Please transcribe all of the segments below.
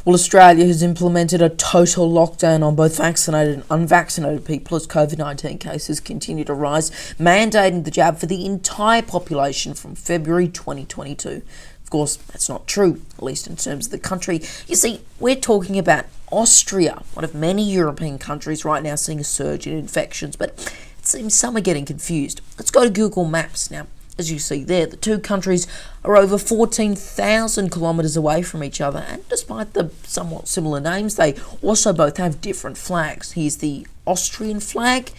Well, Australia has implemented a total lockdown on both vaccinated and unvaccinated people as COVID-19 cases continue to rise, mandating the jab for the entire population from February 2022. Of course, that's not true, at least in terms of the country. You see, we're talking about Austria, one of many European countries right now seeing a surge in infections, but it seems some are getting confused. Let's go to Google Maps now. As you see there, the two countries are over 14,000 kilometres away from each other, and despite the somewhat similar names, they also both have different flags. Here's the Austrian flag,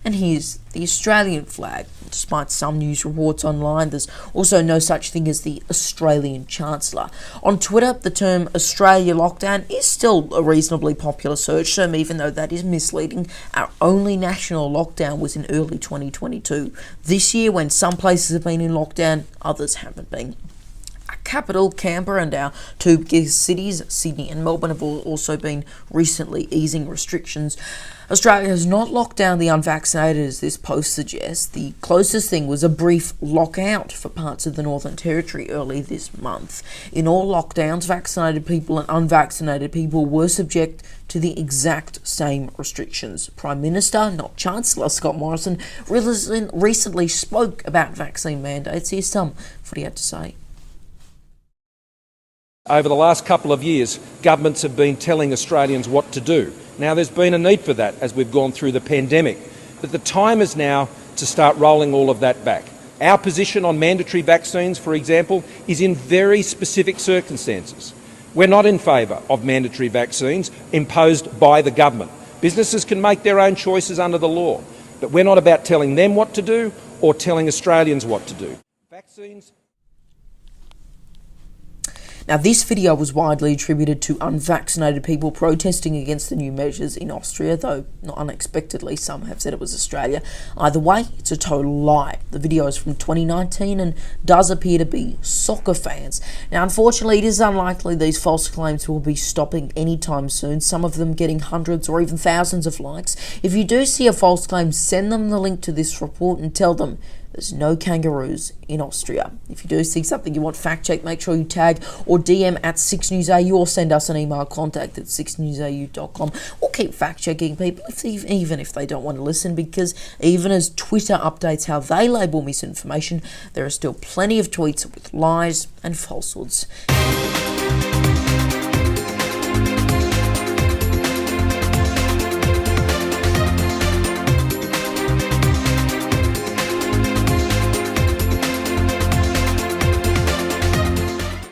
and here's the Australian flag. Despite some news reports online, there's also no such thing as the Australian Chancellor. On Twitter, the term Australia lockdown is still a reasonably popular search term, even though that is misleading. Our only national lockdown was in early 2022. This year, when some places have been in lockdown, others haven't been. Capital, Canberra, and our two biggest cities, Sydney and Melbourne, have also been recently easing restrictions. Australia has not locked down the unvaccinated, as this post suggests. The closest thing was a brief lockout for parts of the Northern Territory early this month. In all lockdowns, vaccinated people and unvaccinated people were subject to the exact same restrictions. Prime Minister, not Chancellor, Scott Morrison, recently spoke about vaccine mandates. Here's some of what he had to say. Over the last couple of years, governments have been telling Australians what to do. Now, there's been a need for that as we've gone through the pandemic, but the time is now to start rolling all of that back. Our position on mandatory vaccines, for example, is in very specific circumstances. We're not in favour of mandatory vaccines imposed by the government. Businesses can make their own choices under the law, but we're not about telling them what to do or telling Australians what to do. Vaccines. Now, this video was widely attributed to unvaccinated people protesting against the new measures in Austria, though not unexpectedly some have said it was Australia. Either way, it's a total lie. The video is from 2019 and does appear to be soccer fans. Now, unfortunately, it is unlikely these false claims will be stopping anytime soon, some of them getting hundreds or even thousands of likes. If you do see a false claim, send them the link to this report and tell them there's no kangaroos in Austria. If you do see something you want fact-checked, make sure you tag or DM at 6newsau or send us an email, contact@6newsau.com. We'll keep fact-checking people, even if they don't want to listen, because even as Twitter updates how they label misinformation, there are still plenty of tweets with lies and falsehoods.